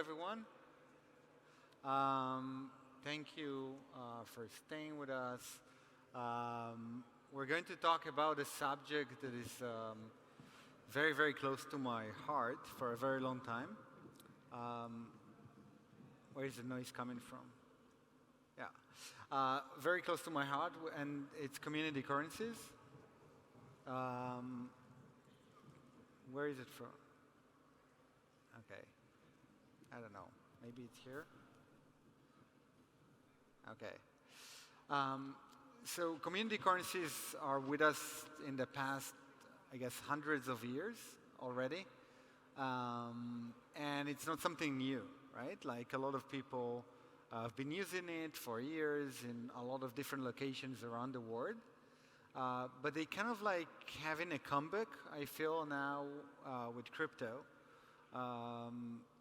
everyone. Thank you for staying with us. We're going to talk about a subject that is very, very close to my heart for a very long time. Where is the noise coming from? Yeah, very close to my heart, and it's community currencies. Where is it from? Okay, I don't know. Maybe it's here. Okay. So community currencies are with us in the past, I guess, hundreds of years already. And it's not something new, right? Like a lot of people have been using it for years in a lot of different locations around the world. But they kind of like having a comeback, I feel now, with crypto.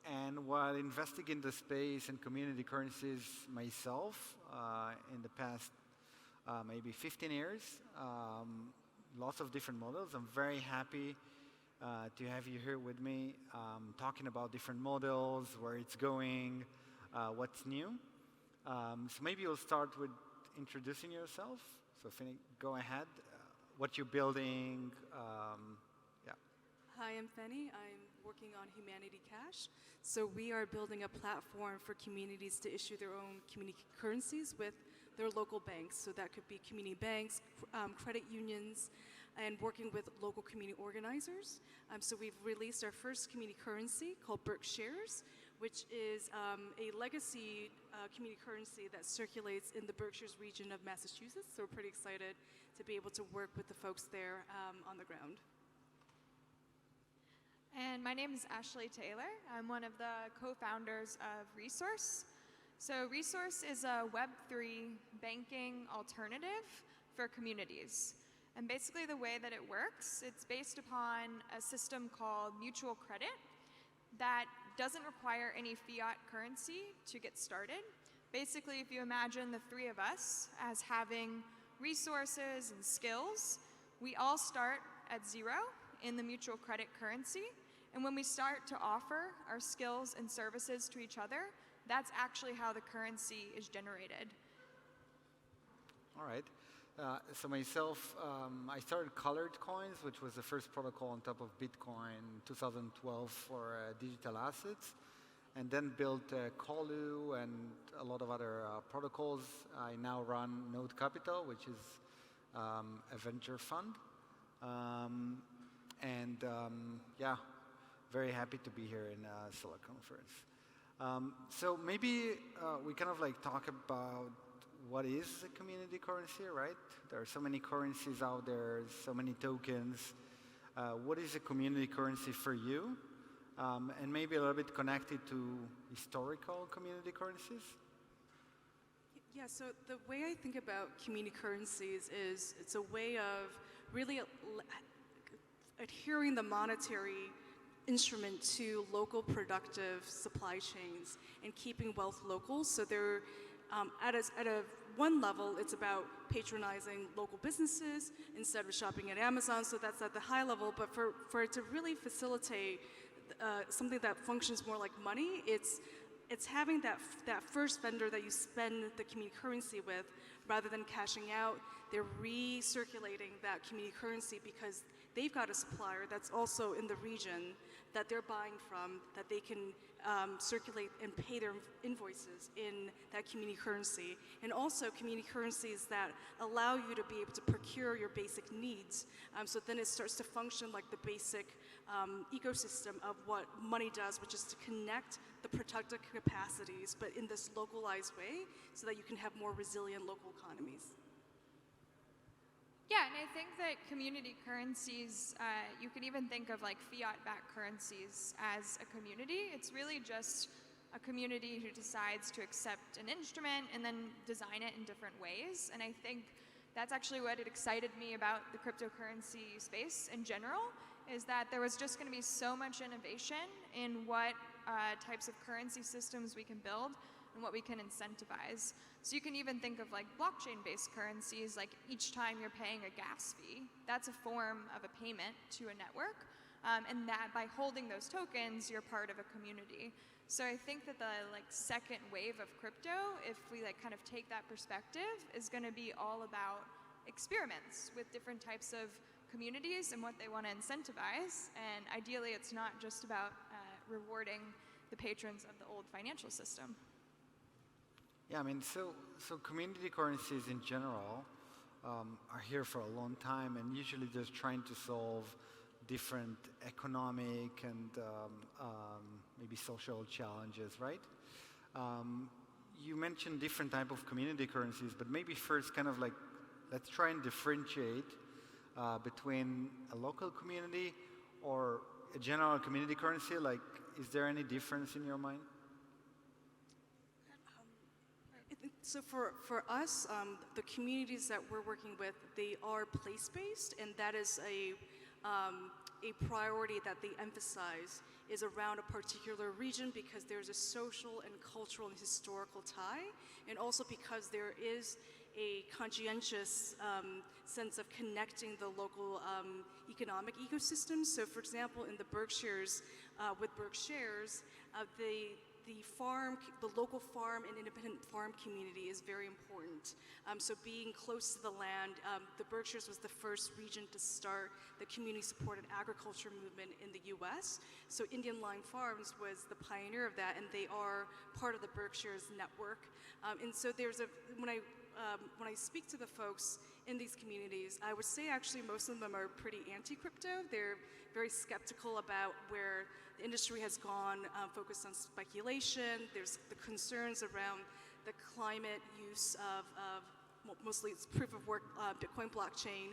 And while investing in the space and community currencies myself in the past maybe 15 years, lots of different models, I'm very happy to have you here with me talking about different models, where it's going, what's new. So maybe you'll start with introducing yourself. So Fennie, go ahead. What you're building. Yeah. Hi, I'm Fennie. I'm working on Humanity Cash. So we are building a platform for communities to issue their own community currencies with their local banks. So that could be community banks, credit unions, and working with local community organizers. So we've released our first community currency called Brooke Shares, which is a legacy community currency that circulates in the Berkshires region of Massachusetts. So we're pretty excited to be able to work with the folks there on the ground. And my name is Ashley Taylor. I'm one of the co-founders of Resource. So Resource is a Web3 banking alternative for communities. And basically the way that it works, it's based upon a system called mutual credit that doesn't require any fiat currency to get started. Basically, if you imagine the three of us as having resources and skills, we all start at zero in the mutual credit currency. And when we start to offer our skills and services to each other, that's actually how the currency is generated. All right. So myself, I started Colored Coins, which was the first protocol on top of Bitcoin in 2012 for digital assets, and then built Celo and a lot of other protocols. I now run Node Capital, which is a venture fund. Yeah, very happy to be here in Celo conference. So maybe we kind of like talk about what is a community currency, right? There are so many currencies out there, so many tokens. What is a community currency for you? And maybe a little bit connected to historical community currencies? Yeah, so the way I think about community currencies is it's a way of really adhering the monetary instrument to local productive supply chains and keeping wealth local. So they're at a one level, it's about patronizing local businesses instead of shopping at Amazon. So that's at the high level. But for it to really facilitate something that functions more like money, it's having that first vendor that you spend the community currency with, rather than cashing out, they're recirculating that community currency because they've got a supplier that's also in the region that they're buying from, that they can circulate and pay their invoices in that community currency. And also community currencies that allow you to be able to procure your basic needs. So then it starts to function like the basic ecosystem of what money does, which is to connect the productive capacities, but in this localized way, so that you can have more resilient local economies. Yeah, and I think that community currencies, you can even think of like fiat-backed currencies as a community. It's really just a community who decides to accept an instrument and then design it in different ways. And I think that's actually what excited me about the cryptocurrency space in general, is that there was just going to be so much innovation in what types of currency systems we can build and what we can incentivize. So you can even think of like blockchain-based currencies, like each time you're paying a gas fee, that's a form of a payment to a network. And that by holding those tokens, you're part of a community. So I think that the second wave of crypto, if we kind of take that perspective, is going to be all about experiments with different types of communities and what they want to incentivize. And ideally, it's not just about rewarding the patrons of the old financial system. Yeah, I mean, so community currencies in general are here for a long time and usually just trying to solve different economic and maybe social challenges, right? You mentioned different type of community currencies, but maybe first kind of let's try and differentiate between a local community or a general community currency. Is there any difference in your mind? So for us, the communities that we're working with, they are place-based, and that is a priority that they emphasize is around a particular region because there's a social and cultural and historical tie, and also because there is a conscientious sense of connecting the local economic ecosystem. So for example, in the Berkshires, with Berkshires, the local farm and independent farm community is very important. So being close to the land, the Berkshires was the first region to start the community-supported agriculture movement in the U.S. So Indian Line Farms was the pioneer of that, and they are part of the Berkshires network. And so when I speak to the folks in these communities, I would say actually most of them are pretty anti-crypto. They're very skeptical about where the industry has gone, focused on speculation. There's the concerns around the climate use of mostly it's proof of work Bitcoin blockchain.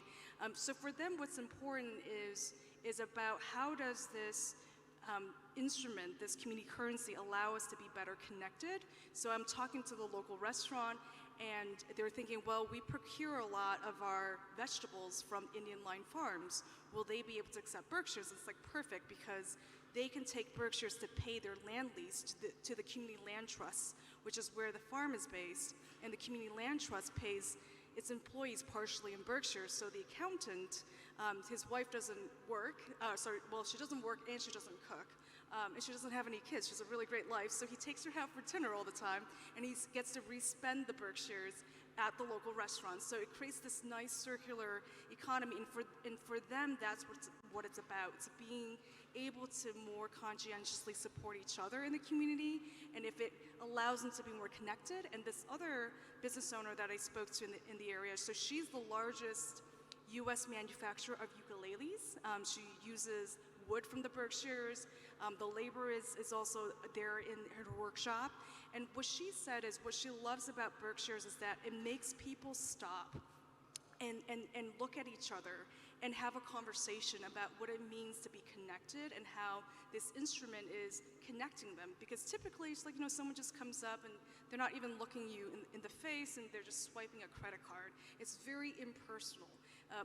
So for them, what's important is about how does this instrument, this community currency, allow us to be better connected. So I'm talking to the local restaurant, and they're thinking, well, we procure a lot of our vegetables from Indian Line Farms. Will they be able to accept Berkshires? It's perfect because they can take Berkshires to pay their land lease to the community land trust, which is where the farm is based, and the community land trust pays its employees partially in Berkshire. So the accountant, his wife doesn't work, she doesn't work and she doesn't cook. And she doesn't have any kids. She has a really great life. So he takes her out for dinner all the time, and he gets to re-spend the Berkshires at the local restaurants. So it creates this nice circular economy, and for them, that's what it's about. It's being able to more conscientiously support each other in the community, and if it allows them to be more connected. And this other business owner that I spoke to in the area, so she's the largest U.S. manufacturer of ukuleles. She uses wood from the Berkshires. The labor is also there in her workshop. And what she said is what she loves about Berkshires is that it makes people stop and look at each other and have a conversation about what it means to be connected and how this instrument is connecting them. Because typically it's someone just comes up and they're not even looking you in the face and they're just swiping a credit card. It's very impersonal.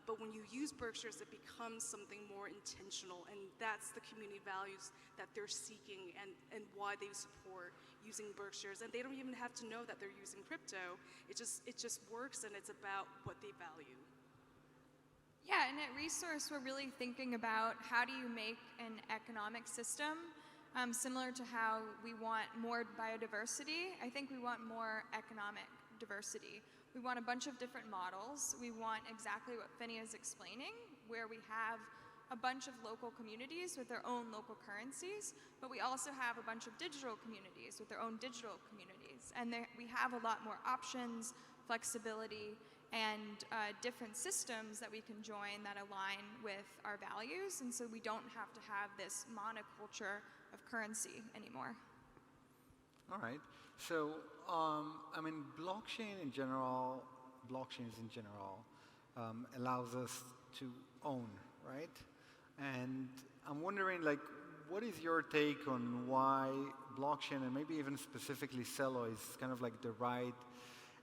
But when you use Berkshires, it becomes something more intentional, and that's the community values that they're seeking and why they support using Berkshires. And they don't even have to know that they're using crypto. It just works, and it's about what they value. Yeah, and at Resource, we're really thinking about how do you make an economic system similar to how we want more biodiversity. I think we want more economic diversity. We want a bunch of different models. We want exactly what Fennie is explaining, where we have a bunch of local communities with their own local currencies, but we also have a bunch of digital communities with their own digital communities. And we have a lot more options, flexibility, and different systems that we can join that align with our values, and so we don't have to have this monoculture of currency anymore. All right. So, I mean, blockchains in general, allows us to own, right? And I'm wondering, what is your take on why blockchain, and maybe even specifically Celo, is kind of the right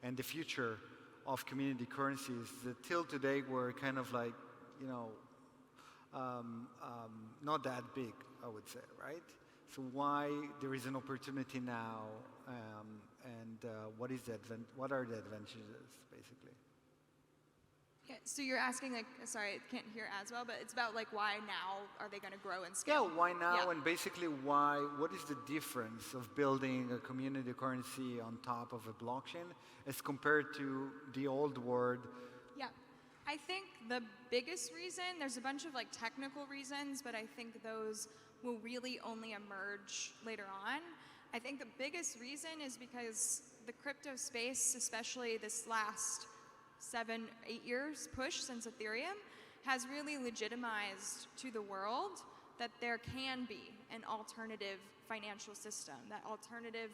and the future of community currencies that till today were kind of not that big, I would say, right? So why there is an opportunity now, and what are the advantages, basically? Yeah, so you're asking, like, sorry, I can't hear as well, but it's about like why now are they going to grow and Yeah, scale? why now, Yeah. and basically what is the difference of building a community currency on top of a blockchain as compared to the old world? Yeah. I think the biggest reason, there's a bunch of like technical reasons, but I think those will really only emerge later on. I think the biggest reason is because the crypto space, especially this last 7, 8 years push since Ethereum, has really legitimized to the world that there can be an alternative financial system, that alternative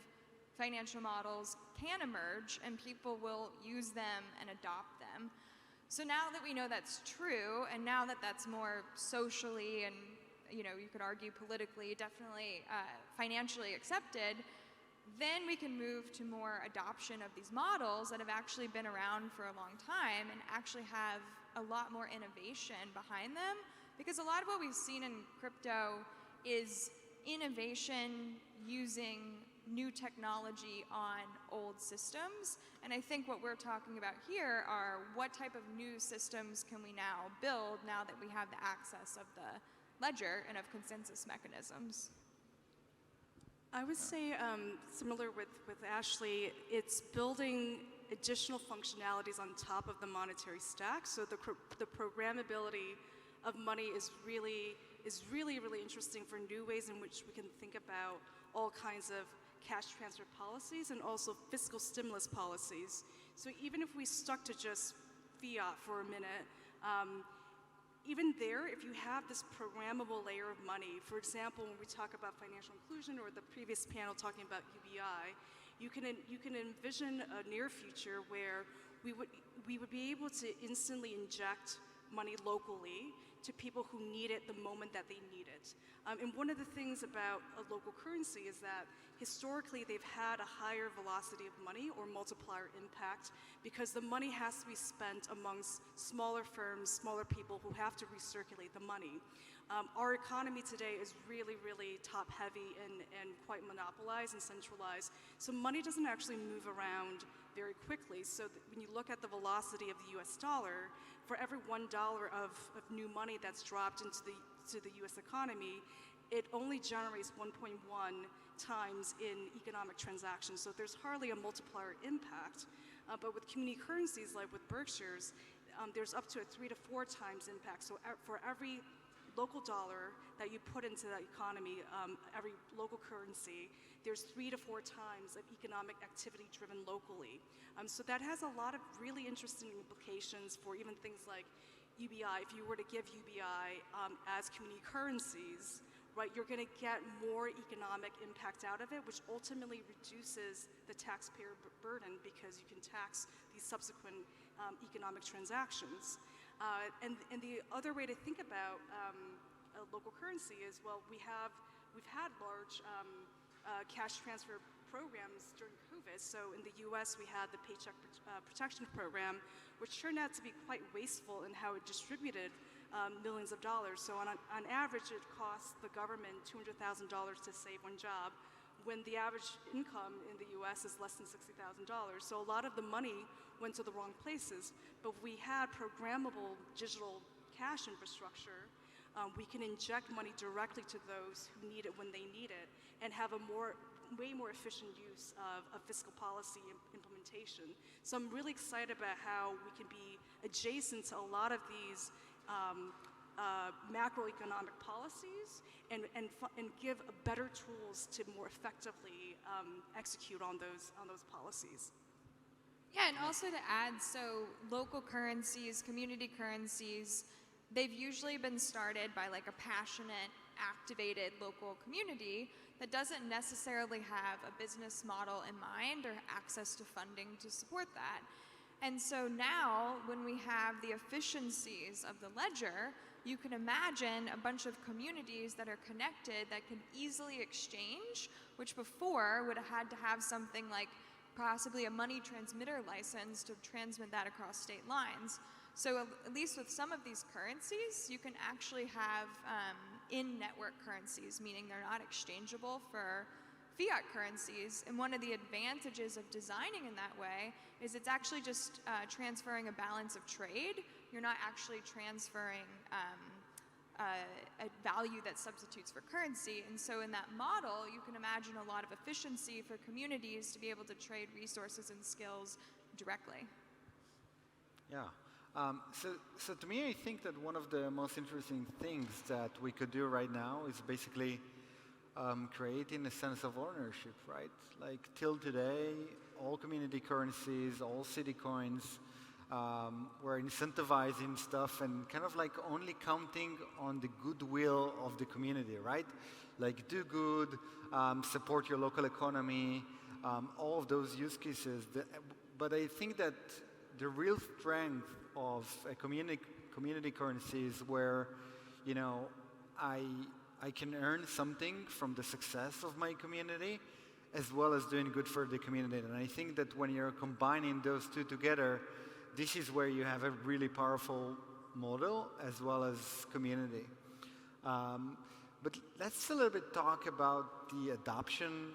financial models can emerge and people will use them and adopt them. So now that we know that's true, and now that that's more socially and you could argue politically, definitely financially accepted, then we can move to more adoption of these models that have actually been around for a long time and actually have a lot more innovation behind them. Because a lot of what we've seen in crypto is innovation using new technology on old systems. And I think what we're talking about here are what type of new systems can we now build now that we have the access of the ledger and of consensus mechanisms. I would say, similar with Ashley, it's building additional functionalities on top of the monetary stack. So the programmability of money is really, really interesting for new ways in which we can think about all kinds of cash transfer policies and also fiscal stimulus policies. So even if we stuck to just fiat for a minute, even there, if you have this programmable layer of money, for example, when we talk about financial inclusion or the previous panel talking about UBI, you can envision a near future where we would be able to instantly inject money locally to people who need it the moment that they need it. And one of the things about a local currency is that historically they've had a higher velocity of money or multiplier impact because the money has to be spent amongst smaller firms, smaller people who have to recirculate the money. Our economy today is really, really top heavy and quite monopolized and centralized. So money doesn't actually move around very quickly. So when you look at the velocity of the US dollar, for every $1 of new money that's dropped into the US economy, it only generates 1.1 times in economic transactions. So there's hardly a multiplier impact. But with community currencies like with Berkshire's, there's up to a 3 to 4 times impact. So for every local dollar that you put into that economy, every local currency, there's 3 to 4 times of economic activity driven locally. So that has a lot of really interesting implications for even things like UBI. If you were to give UBI as community currencies, right, you're going to get more economic impact out of it, which ultimately reduces the taxpayer burden because you can tax these subsequent economic transactions. And the other way to think about a local currency is, well, we've had large cash transfer programs during COVID. So in the US, we had the Paycheck Protection Program, which turned out to be quite wasteful in how it distributed millions of dollars. So on average, it cost the government $200,000 to save one job, when the average income in the US is less than $60,000. So a lot of the money went to the wrong places. But we had programmable digital cash infrastructure. We can inject money directly to those who need it when they need it and have a way more efficient use of fiscal policy implementation. So I'm really excited about how we can be adjacent to a lot of these macroeconomic policies and give better tools to more effectively execute on those policies. Yeah, and also to add, so local currencies, community currencies, they've usually been started by like a passionate, activated local community that doesn't necessarily have a business model in mind or access to funding to support that. And so now, when we have the efficiencies of the ledger, you can imagine a bunch of communities that are connected that can easily exchange, which before would have had to have something like possibly a money transmitter license to transmit that across state lines. So at least with some of these currencies, you can actually have in-network currencies, meaning they're not exchangeable for fiat currencies. And one of the advantages of designing in that way is it's actually just transferring a balance of trade you're not actually transferring a value that substitutes for currency. And so in that model, you can imagine a lot of efficiency for communities to be able to trade resources and skills directly. Yeah. So to me, I think that one of the most interesting things that we could do right now is basically creating a sense of ownership, right? Like till today, all community currencies, all city coins, we're incentivizing stuff and kind of like only counting on the goodwill of the community, right? Like do good, support your local economy, all of those use cases. But I think that the real strength of a community currency is where, you know, I can earn something from the success of my community as well as doing good for the community. And I think that when you're combining those two together, this is where you have a really powerful model as well as community. But let's a little bit talk about the adoption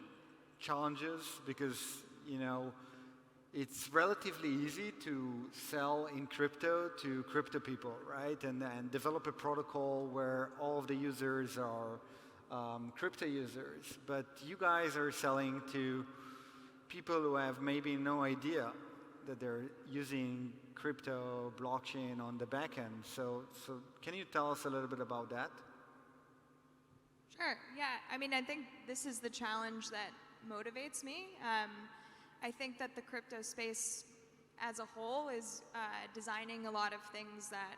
challenges because, you know, it's relatively easy to sell in crypto to crypto people, right? And develop a protocol where all of the users are crypto users. But you guys are selling to people who have maybe no idea that they're using crypto blockchain on the back end. So can you tell us a little bit about that? Sure, yeah. I mean, I think this is the challenge that motivates me. I think that the crypto space as a whole is designing a lot of things that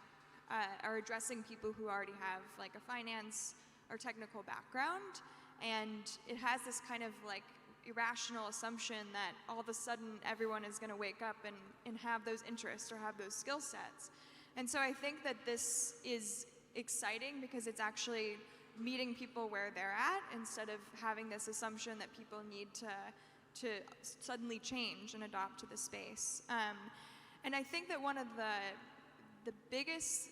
are addressing people who already have like a finance or technical background. And it has this kind of like irrational assumption that all of a sudden everyone is going to wake up and have those interests or have those skill sets. And so I think that this is exciting because it's actually meeting people where they're at instead of having this assumption that people need to suddenly change and adopt to the space. And I think that one of the biggest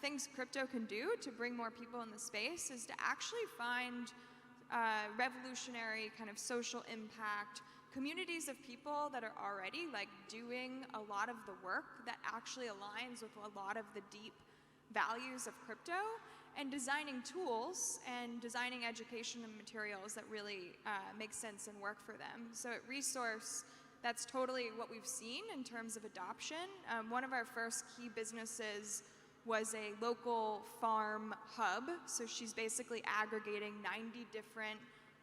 things crypto can do to bring more people in the space is to actually find revolutionary kind of social impact communities of people that are already like doing a lot of the work that actually aligns with a lot of the deep values of crypto, and designing tools and designing education and materials that really make sense and work for them. So at Resource, that's totally what we've seen in terms of adoption. One of our first key businesses was a local farm hub. So she's basically aggregating 90 different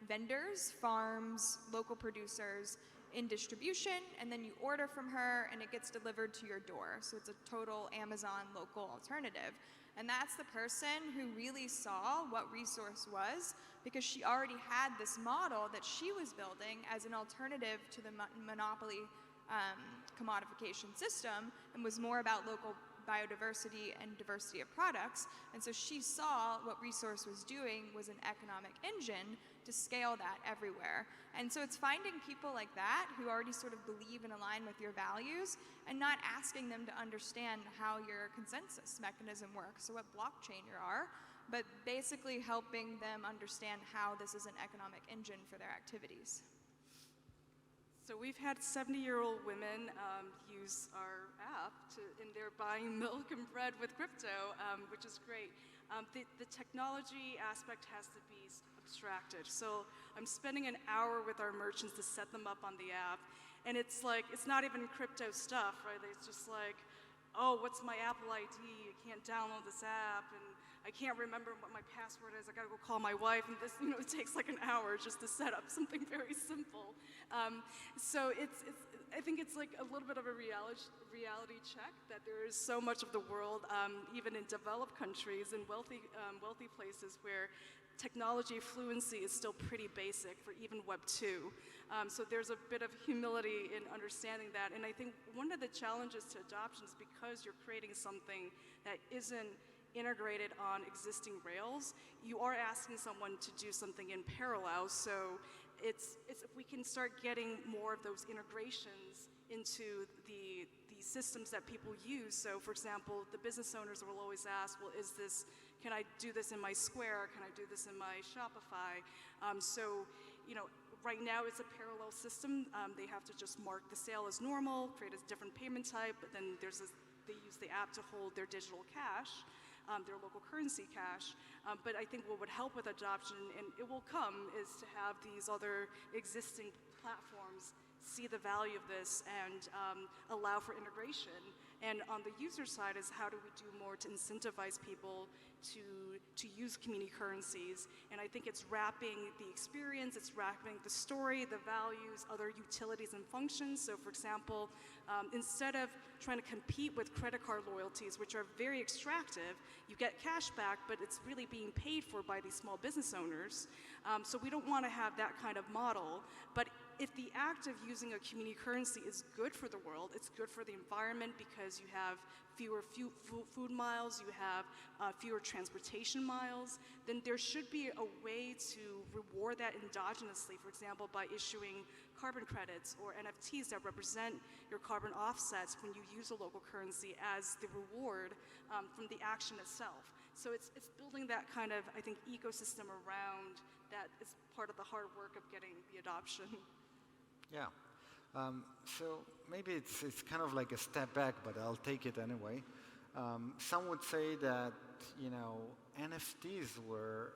vendors, farms, local producers in distribution, and then you order from her and it gets delivered to your door. So it's a total Amazon local alternative. And that's the person who really saw what Resource was because she already had this model that she was building as an alternative to the monopoly commodification system and was more about local biodiversity and diversity of products. And so she saw what Resource was doing was an economic engine to scale that everywhere. And so it's finding people like that who already sort of believe and align with your values and not asking them to understand how your consensus mechanism works, so what blockchain you are, but basically helping them understand how this is an economic engine for their activities. So we've had 70-year-old women use our app and they're buying milk and bread with crypto, which is great. The technology aspect has to be abstracted. So I'm spending an hour with our merchants to set them up on the app. And it's like, it's not even crypto stuff, right? It's just like, oh, what's my Apple ID? I can't download this app. And I can't remember what my password is. I gotta go call my wife. And this, it takes like an hour just to set up something very simple. So I think it's like a little bit of a reality check that there is so much of the world, even in developed countries and wealthy places where technology fluency is still pretty basic for even Web 2. So there's a bit of humility in understanding that. And I think one of the challenges to adoption is because you're creating something that isn't integrated on existing rails, you are asking someone to do something in parallel. So it's if we can start getting more of those integrations into the systems that people use. So for example, the business owners will always ask, well, can I do this in my Square? Can I do this in my Shopify? So, right now it's a parallel system. They have to just mark the sale as normal, create a different payment type, but then there's they use the app to hold their digital cash, their local currency cash. But I think what would help with adoption, and it will come, is to have these other existing platforms see the value of this and allow for integration. And on the user side is how do we do more to incentivize people to use community currencies. And I think it's wrapping the experience, it's wrapping the story, the values, other utilities and functions. So for example, instead of trying to compete with credit card loyalties, which are very extractive, you get cash back, but it's really being paid for by these small business owners. So we don't want to have that kind of model. But if the act of using a community currency is good for the world, it's good for the environment because you have fewer food miles, you have fewer transportation miles, then there should be a way to reward that endogenously, for example, by issuing carbon credits or NFTs that represent your carbon offsets when you use a local currency as the reward from the action itself. So it's building that kind of, I think, ecosystem around that is part of the hard work of getting the adoption. Yeah. So maybe it's kind of like a step back, but I'll take it anyway. Some would say that, you know, NFTs were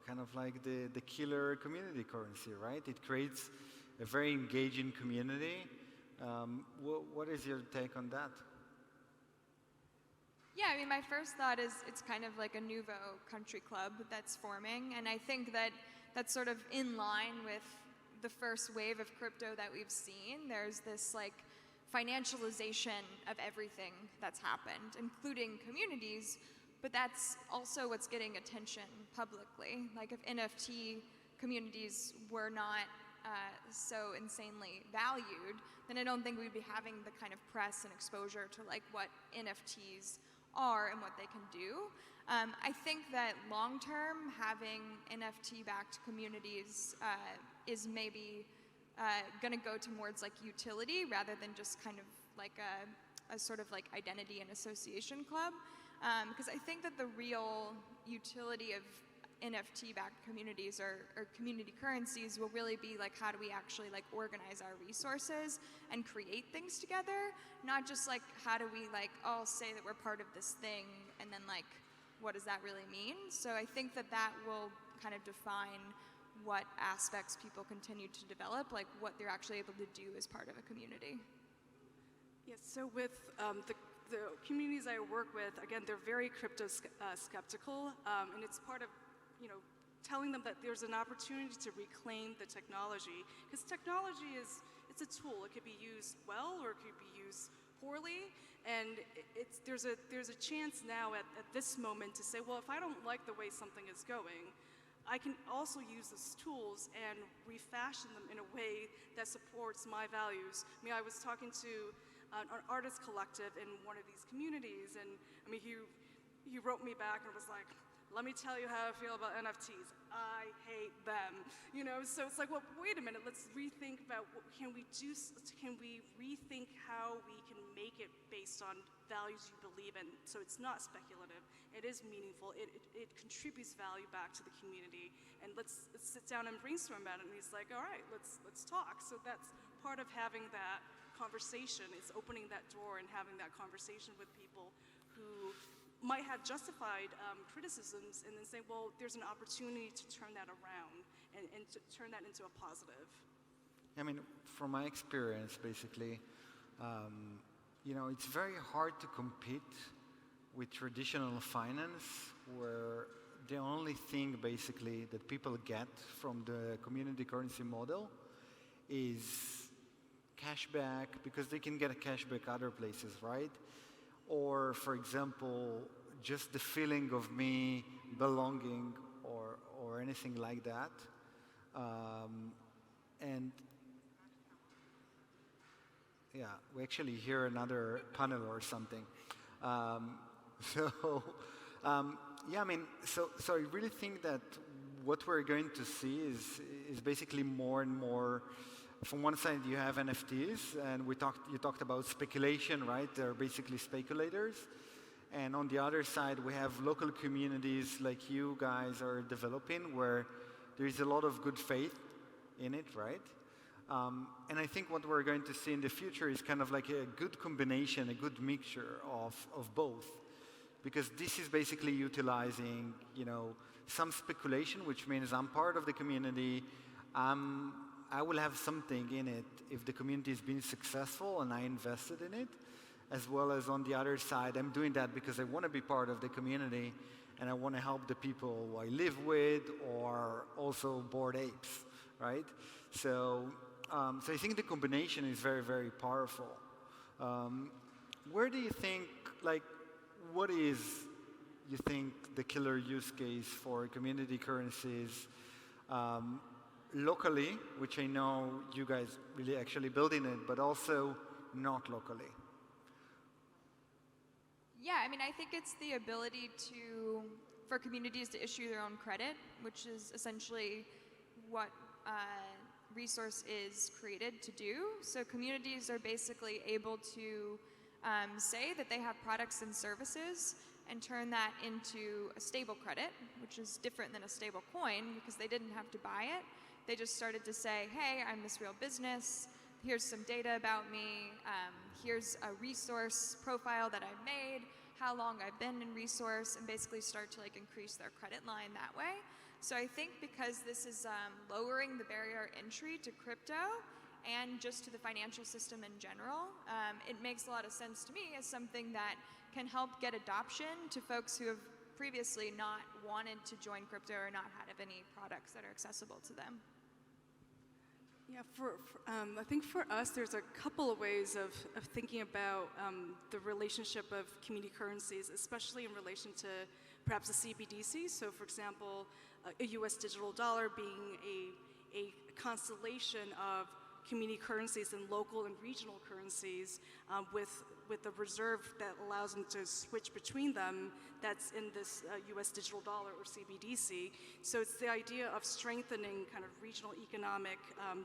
kind of like the killer community currency, right? It creates a very engaging community. What is your take on that? Yeah, I mean, my first thought is it's kind of like a nouveau country club that's forming, and I think that that's sort of in line with the first wave of crypto that we've seen. There's this like financialization of everything that's happened, including communities, but that's also what's getting attention publicly. Like if NFT communities were not so insanely valued, then I don't think we'd be having the kind of press and exposure to like what NFTs are and what they can do. I think that long term, having NFT-backed communities is maybe going to go towards like utility rather than just kind of like a sort of like identity and association club. Because I think that the real utility of NFT-backed communities or community currencies will really be like how do we actually like organize our resources and create things together, not just like how do we like all say that we're part of this thing and then like what does that really mean? So I think that that will kind of define what aspects people continue to develop, like what they're actually able to do as part of a community. Yes, so with the communities I work with, again, they're very crypto skeptical, and it's part of, you know, telling them that there's an opportunity to reclaim the technology, because technology it's a tool. It could be used well or it could be used poorly, and there's a chance now at this moment to say, well, if I don't like the way something is going, I can also use these tools and refashion them in a way that supports my values. I mean, I was talking to an artist collective in one of these communities, and I mean, he wrote me back and was like, let me tell you how I feel about NFTs. I hate them. You know, so it's like, well, wait a minute, let's rethink about can we rethink how we can make it based on values you believe in, so it's not speculative, it is meaningful, it contributes value back to the community, and let's sit down and brainstorm about it. And he's like, all right, let's talk. So that's part of having that conversation, is opening that door and having that conversation with people who might have justified criticisms and then say, well, there's an opportunity to turn that around and to turn that into a positive. I mean, from my experience, basically, you know, it's very hard to compete with traditional finance, where the only thing basically that people get from the community currency model is cashback, because they can get a cashback other places, right? Or, for example, just the feeling of me belonging or anything like that. And yeah, we actually hear another panel or something. Yeah, I mean, so I really think that what we're going to see is basically more and more. From one side, you have NFTs, and you talked about speculation, right? They're basically speculators. And on the other side, we have local communities like you guys are developing, where there is a lot of good faith in it, right? And I think what we're going to see in the future is kind of like a good combination, a good mixture of both. Because this is basically utilizing, some speculation, which means I'm part of the community. I will have something in it if the community has been successful and I invested in it, as well as on the other side, I'm doing that because I want to be part of the community and I want to help the people I live with or also Bored Apes, right? So I think the combination is very, very powerful. Where do you think, what is, you think, the killer use case for community currencies locally, which I know you guys really actually building it, but also not locally? Yeah, I mean, I think it's the ability for communities to issue their own credit, which is essentially what Resource is created to do. So communities are basically able to say that they have products and services and turn that into a stable credit, which is different than a stable coin because they didn't have to buy it. They just started to say, hey, I'm this real business. Here's some data about me. Here's a resource profile that I've made, how long I've been in Resource, and basically start to increase their credit line that way. So I think because this is lowering the barrier entry to crypto and just to the financial system in general, it makes a lot of sense to me as something that can help get adoption to folks who have previously not wanted to join crypto or not had any products that are accessible to them. Yeah, I think for us, there's a couple of ways of thinking about the relationship of community currencies, especially in relation to perhaps a CBDC. So for example, a US digital dollar being a constellation of community currencies and local and regional currencies with a reserve that allows them to switch between them that's in this US digital dollar or CBDC. So it's the idea of strengthening kind of regional economic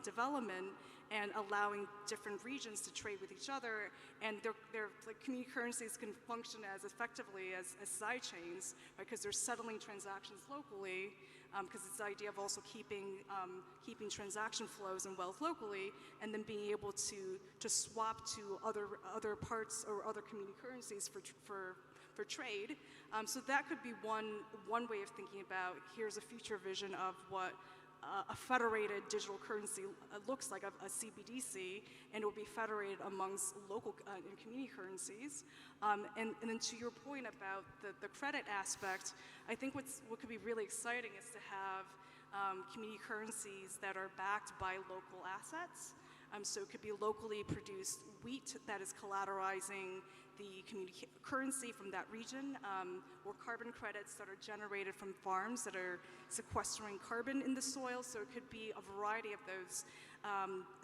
development and allowing different regions to trade with each other. And their community currencies can function as effectively as side chains, right? Because they're settling transactions locally, because it's the idea of also keeping transaction flows and wealth locally, and then being able to swap to other parts or other community currencies for trade. So that could be one way of thinking about, here's a future vision of what a federated digital currency looks like, a CBDC, and it will be federated amongst local and community currencies. And then to your point about the credit aspect, I think what could be really exciting is to have community currencies that are backed by local assets. So it could be locally produced wheat that is collateralizing the community currency from that region, or carbon credits that are generated from farms that are sequestering carbon in the soil. So it could be a variety of those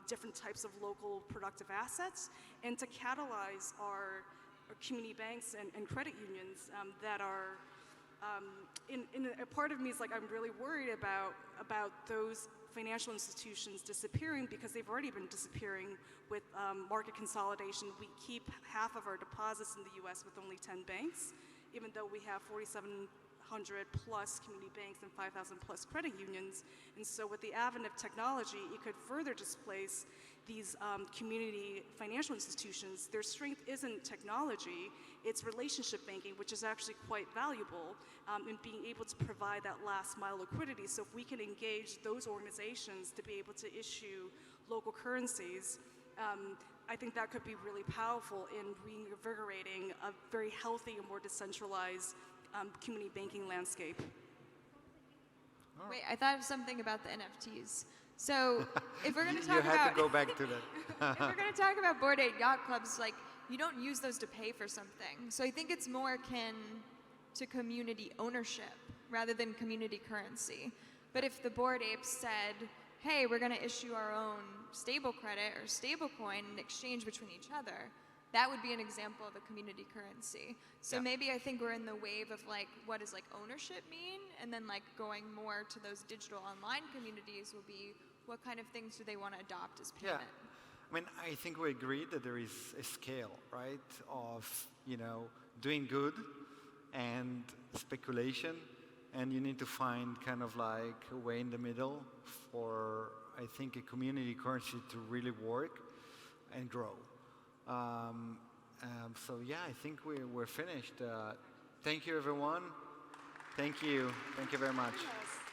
different types of local productive assets, and to catalyze our community banks and credit unions that are, a part of me is I'm really worried about those financial institutions disappearing, because they've already been disappearing with market consolidation. We keep half of our deposits in the US with only 10 banks, even though we have 4,700 plus community banks and 5,000 plus credit unions. And so with the advent of technology, it could further displace these community financial institutions. Their strength isn't technology, it's relationship banking, which is actually quite valuable in being able to provide that last mile liquidity. So if we can engage those organizations to be able to issue local currencies, I think that could be really powerful in reinvigorating a very healthy and more decentralized community banking landscape. Wait, I thought of something about the NFTs. So if we're going to talk you had to go back to that. if we're going to talk about Bored Ape Yacht Clubs, you don't use those to pay for something. So I think it's more akin to community ownership rather than community currency. But if the Bored Apes said, hey, we're going to issue our own stable credit or stable coin in exchange between each other, that would be an example of a community currency. So maybe I think we're in the wave of what does ownership mean, and then going more to those digital online communities will be what kind of things do they want to adopt as payment. Yeah. I mean, I think we agree that there is a scale, right, of doing good and speculation, and you need to find kind of a way in the middle for I think, a community currency to really work and grow. So yeah, I think we're finished. Thank you, everyone. Thank you very much. Yes.